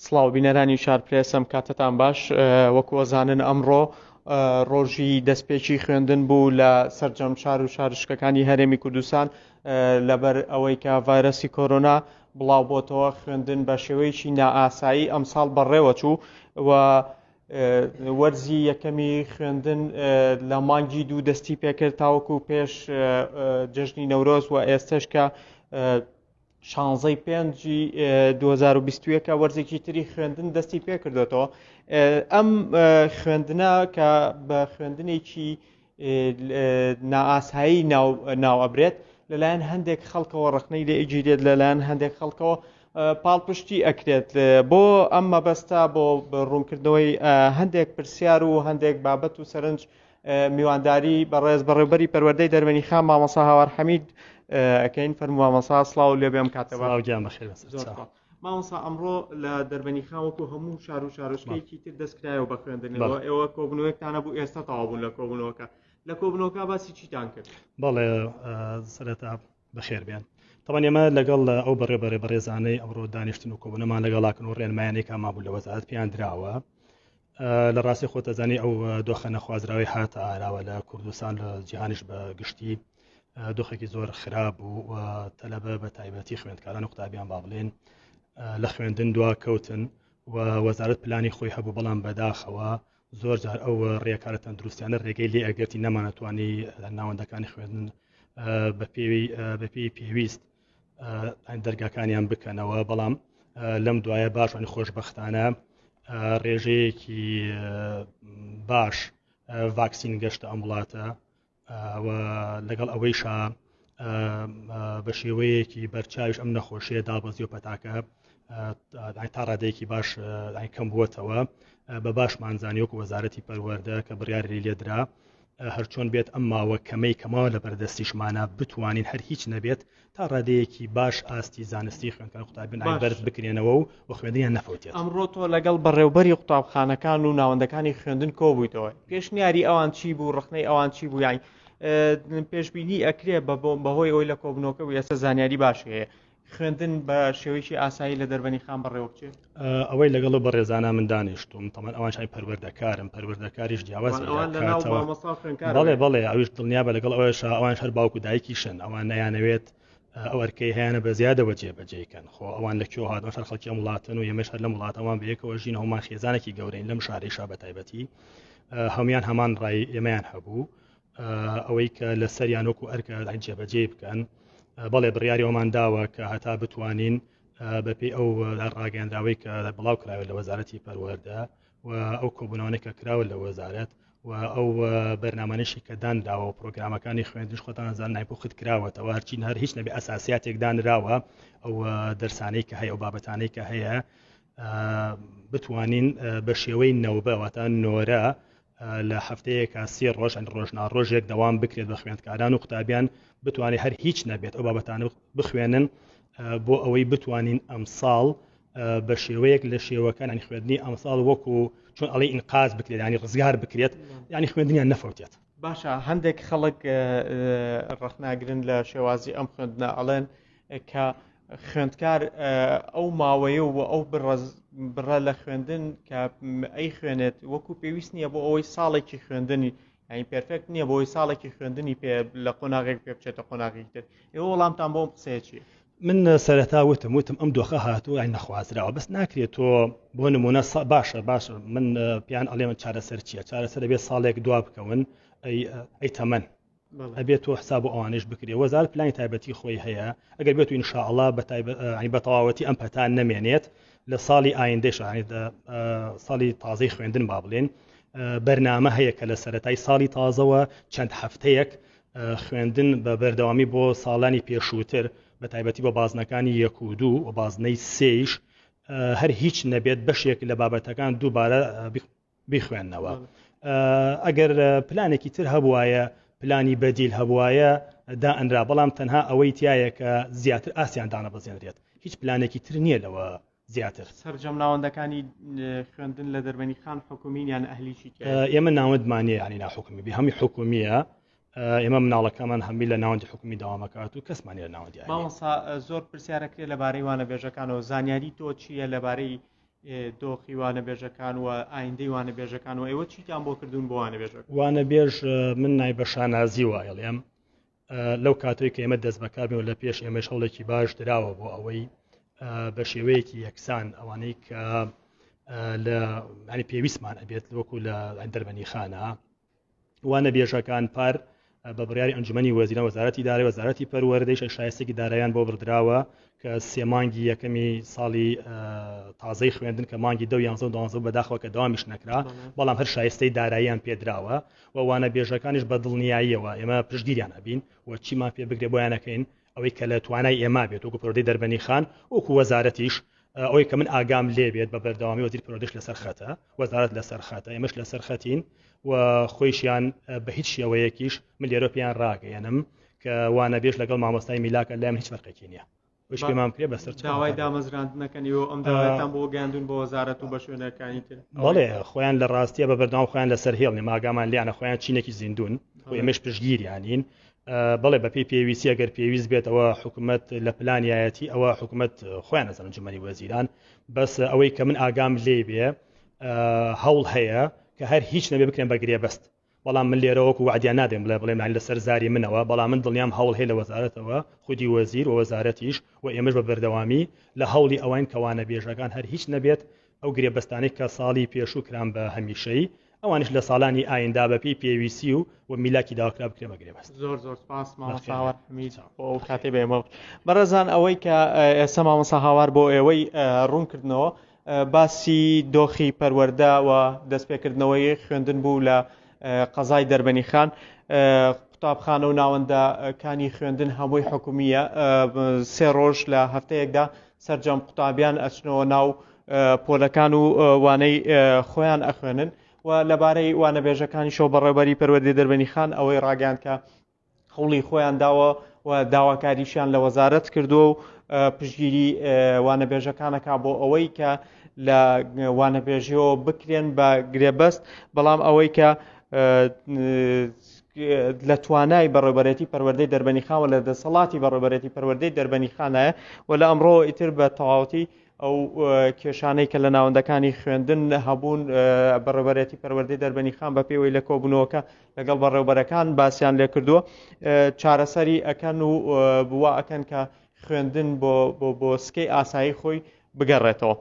سڵاو بینەرانی شارپرێسم کاتتان باش وەکو ئەزانن ئەمڕۆ ڕۆژی دەستپێکی خوێندن بوو لە سەرجەم شار و شارشکەکانی هەرێمی کوردستان لەبەر ئەوەی کە ڤایرەسی کۆرۆنا بڵاو بۆتەوە خوێندن بە شێوەیەکی نائاسایی ئەمساڵ بەڕێوە چوو و وەرزی یەکەمی خوێندن لە مانگی دوو دەستی پێکرد تاوەکو پێش جەژنی نەورۆز و ئێستش کە 16/5 2021 وەرزێکی تری خوێندن دەستی پێ کردوێتەوە. ئەم خوێندنە کە بە خوێندنێکی نائاسایی ناو ئەبرێت لەلایەن هەندێک خەڵکەوە ڕخنەی لێ ئیجیرێت لەلایەن هەندێک خەڵکەوە پاڵپشتی ئەکرێت بۆ ئەم مەبەستە بۆ ڕوونکردنەوەی هەندێک پرسیار و هەندێک بابەت و سەرنج میوانداری بەڕێز بەڕێوەبەری پەروەردەی دەربەندیخان مامۆستا هاوار حەمید ئەکەین فەرموو مامۆستا سڵاو لێ بێم کاتەوە مامۆستا ئەمڕۆ لە دەربەندیخان وەکو هەموو شار و شارۆچکەیەکی تر دەستکرایەوە بە خوێندنەوە ئێوە کۆبوونەوەیەکتانە بوو ئێستا تەواو بوون لە کۆبوونەوەکە لە کۆبوونەوەکە باسی چیتان کرد؟ بەڵێ سەرەتا بەخێر بێن طبعا ئێمە لەگەڵ ئەو بەڕێوەبەری بەڕێزانەی ئەمڕۆ دانیشتن و کۆبوونەمان لەگەڵاکن و ڕێنمایانەی کامابوو لە وەزارەت پێیان دراوە لە ڕاستی خۆتەزانی ئەو دۆخە نەخوازراوی هاتە ئاراوە لە کوردستان لە جیهانیش بە گشتی دۆخێکی زۆر خراپ بوو و تەلەبە بە تایبەتی خوێندکاران و قوتابیان با بڵێن لە خوێندن دوا کەوتن و وەزارەت پلانی خۆی هەبوو بەڵام بەداخەوە زۆر جار ئەو ڕێکارە تەندروستیانە ڕێگەی لێ ئەگەرتی نەمانەتوانی ناوەندەکانی خوێندن بە پێی پێویست دەرگاکانیان بکەنەوە بەڵام لەم دوایە باشوانی خۆشبەختانە ڕێژەیەکی باش ڤاکسین گەشتە ئەم وڵاتە و لەگەڵ ئەوەیشا بە شێوەیەکی بەرچاویش ئەم نەخۆشیە دابەزی و پەتاکە تا ڕادەیەکی باش کەم بووەتەوە بە باشمانزانی وەکو وەزارەتی پەروەردە کە بڕیاری لێدرا هەرچۆن بێت ئەم ماوە کەمەی کەماوە لە بەردەستیشمانە بتوانین هەر هیچ نەبێت تا ڕادەیەکی باش ئاستی زانستی خوێندکار قوتابیان بەرز بکرێنەوە و خوێندنیان نەفەوتێت. ئەمڕۆ تۆ لەگەڵ بەڕێوەبەری قوتابخانەکان و ناوەندەکانی خوێندن کۆبوویتەوە پێشنیاری ئەوان چی بوو ڕخنەی ئەوان چی بوو یان پێشبینی ئەکرێ بەهۆی ئەوەی لە کۆبنەوەکە و ئێستا زانیاری باش هەیە خوێندن بە شێوەیەکی ئاسایی لە دەربەندیخان بەڕێوە بچێت؟ ئەوەی لەگەڵ بەڕێزانە من دانیشتوم تەمان ئەوان شای پەروەردەکارم پەروەردەکاریش جیاواز بەڵێ ئەویش دڵنیا بە لەگەڵ ئەوەش ئەوان هەر باوکو دایکیشن ئەوان نەیانەوێت ئەو ئەرکەی هەیەە بە زیادەوە جێبەجێکەن خۆ ئەوان لەکوێ هاتن هەر خەڵکی ئەم وڵاتن و ئێمەش هەر لەم وڵاتەوان بەیەکەوە ژین هەمان خێزانێکی گەورەین لەم شارێشا بە تایبەتی هەمویان هەمان ڕای ئێمەیان هەبوو ئەوەی کە لە سەریان وەکو ئەرکە جێبەجێ بکەن بەڵێ بڕیاری ئەومان داوە کە هەتا بتوانین بەپێی ئەو ڕاگەاندراوەی کە بڵاو کراوە لە وەزارەتی پەروەردە و ئەو کۆبوونەوەی کە کراوە لە وەزارەت و ئەو بەرنامانشی کە دانراوە و پرۆگرامەکانی خوێندنش خۆتان زان نایپۆخت کراوەتەوە هەرچین هەر هیچ نەبێ ئەساسیاتێک دانراوە ئەو دەرسانەی کە هەیە و بابەتانەی کە هەیە بتوانین بە شێوەی نەوبەوەتە نۆرە لە هەفتەیەکە 30 ڕۆژ ڕۆژێک دەوام بکرێت بە خوێندکاران و قوتابیان بتوانێت هەر هیچ نەبێت ئەو بابەتانە بخوێنن بۆ ئەوەی بتوانین ئەمساڵ بە شێوەیەک لە شێوەکان خوێندنی ئەمساڵ وەکو چۆن ئەڵێ ئینقاز بکرێت ینی ڕزگار بکرێت ینی خوێندنیان نەفەوتێت. باشە هەندێک خەڵک ڕخناگرن لە شێوازی ئەم خوێندنە ئەڵێن کە خوێندکار ئەو ماوەیە و ئەو بڕە لە خوێندن کە ئەی خوێنێت وەکو پێویست نییە بۆ ئەوەی ساڵێکی خوێندنی یعنی پێرفێکت نییە بۆ ئەوی ساڵێکی خوێندنی پێ لە قۆناغێک پێ بچێتە قۆناغێک تر. ئێوە وەڵامتان بۆ ئەم قسەیە چییە؟ من سەرەتا وتم ئەم دۆخە هاتووە ئەی نەخوازراوە بەس ناکرێت تۆ بۆ نمونە باشە من پیان ئەڵێ من چارەسەر چییە چارەسەر دەبێت ساڵێک دوا بکەون ئەی تەمەن ئەبێت تۆ حساب و ئەوانش بکرێت وەزارەت پلانی تایبەتی خۆی هەیە ئەگەر بێت و ئینشاءڵڵا بە تەواوەتی ئەم پەتان نەمێنێت لە ساڵی ئایندەش ساڵی تازەی خوێندن با بڵێن بەرنامە هەیە کە لە سەرەتای ساڵی تازەوە چەند هەفتەیەک خوێندن بە بەردەوامی بۆ ساڵانی پێشووتر بە تایبەتی بە بازنەکانی 1 و 2 و بازنەی 3 هەر هیچ نەبێت بەشێک لە بابەتەکان دووبارە بیخوێندنەوە. ئەگەر پلانێکی تر هەبوایە پلانی بەدیل هەبوایە دائەنرا بەڵام تەنها ئەوەی تایە کە زیاتر ئاسیان دانەبەزێنرێت هیچ پلانێکی تر نییە لەوە زیاتر. سەرجەم ناوەندەکانی خوێندن لە دەربەندیخان حکومین یان ئەهلیشی ئێمە ناوەندمانیە ینی ناحکومی بێ هەمی حکومیە ئێمە مناڵەکەمان هەمی لە ناوەندی حکومی داوامەکات و کەسمانی لە ناوەندی ماوەسا زۆر پرسیارەکرێت لەبارەی وانەبێژەکانەوە زانیاری تۆ چییە لەبارەی دۆخی وانەبێژەکان و ئایندەی وانەبێژەکان و ئێوە چیتان بۆ کردوون بۆ وانەبێژەکان؟ وانەبێژ من نای بە شانازی وایڵێم لەو کاتۆی کە ئێمە دەست بەکاربێن و لە پێش ئێمەش هەوڵێکی باش دراوە بۆ ئەوەی بە شێوەیەکی یەکسان ئەوانەی کە لە پێویستمان ئەبێت وەکو لە دەربەندیخانە وانەبێژەکان پار بە بڕیاری ئەنجومەنی وەزیران وەزارەتی دارایی وەزارەتی پەروەردەی شایستگی داراییان بۆ بردراوە کە سێ مانگی یەکەمی ساڵی تازەی خوێندن کە مانگی 11 بەداخەوە کە داوامیش نەکرا بەڵام هەر شایستەی داراییان پێدراوە و وانەبێژەکانیش بە دڵنیاییەوە ئێمە پشتگیریان ئەبین و چیمان پێ بگرێ بۆیانەکەین ئەوەی کە لە توانای ئێمە بێت وەکو پەروەردەی دەربەندیخان وەکو وەزارەتیش ئەوەی کە من ئاگام لێ بێت بە بەردەوامی وەزیر پەروەردەیش لەسەر خەتە وەزارەت لەسەر خەتە ئێمەش لەسەر خەتین و خۆیشیان بە هیچ شێوەیەکیش من لێرە پێیان ڕاگەیەنم کە وانەبێژ لەگەڵ مامۆستای میلاکە لەم هیچ فەرقێکی نییە وش پێمان کرێ بەسەر داوای دامەزراندنەکەنیەوە ئەم داوایتان بۆ گەاندون بۆ وەزارەت و بە شوێنەکانی تر بەڵێ خۆیان لە ڕاستیە بە بەردەوام خۆیان لەسەر هێڵنی ماگامان لیانە خۆیان چینێکی زیندون و ئێمەش پشتگیریانین بەڵێ بەپی پێویستی ئەگەر پێویست بێتەوە حکوومەت لە پلانایەتی ئەوە حکوومەت خۆیان نەزانن ئەنجومەنی وەزیران بەس ئەوەی کە من ئاگام لێ بێ هەوڵ هەیە کە هەر هیچ نەبێ بکرێن بە گرێبەست بەڵام من لێرە وەکو وعدیان نادەم بڵێم لەسەر زاری منەوە بەڵام من دڵنیام هەوڵ هەیە لە وەزارەتەوە خودی وەزیر و وەزارەتیش و ئێمەش بە بەردەوامی لە هەوڵی ئەوەین کە وانەبێژەکان هەر هیچ نەبێت ئەو گرێبەستانەی کە ساڵی پێشوو کران بە هەمیشەی ئەوانش لە ساڵانی ئایندا بەپی پێویستی و میلاکی داواکرا بکرێ بە گرێبەست. زۆر سپاس مامۆستا هاوار حمید بۆ ئەو کاتێ بێمە بەڕێزان ئەوەی کە ئێستا مامۆستا هاوار بۆ ئێوەی ڕوونکردنەوە باسی دۆخی پەروەردە و دەستپێکردنەوەی خوێندن بوو لە قەزای دەربەندیخان قوتابخانە و ناوەندەکانی خوێندن هەمووی حکومیە سێ ڕۆژ لە هەفتەیەکدا سەرجەم قوتابیان ئەچنەوە ناو پۆلەکان و وانەی خۆیان ئەخوێنن و لەبارەی وانەبێژەکانی شەو بەڕێوەبەری پەروەردەی دەربەندیخان ئەوەی ڕاگەیاند کە هەوڵی خۆیان داوە و داواکاریشیان لە وەزارەت کردووە و پشتگیری وانەبێژەکانەکە بۆ ئەوەی کە لە وانەبێژیەوە بکرێن بە گرێبەست بەڵام ئەوەی کە لە توانای بەڕێوەبەرێتی پەروەردەی دەربەندیخان و لە دەسەڵاتی بەڕێوەبەرێتی پەروەردەی دەربەندیخانایە و لە ئەمڕۆ ئیتر بە تەواوەتی ئەو کێشانەی کە لە ناوەندەکانی خوێندن هەبوون بەڕێوەبەرێتی پەروەردەی دەربەندیخان بە پێوەی لە کۆبوونەوەکە لەگەڵ بەڕێوەبەرەکان باسییان لێ کردووە چارەسەری ئەکەن و بوا ئەکەن کە خوێندن بۆ سکەی ئاسایی خۆی بگەڕێتەوە.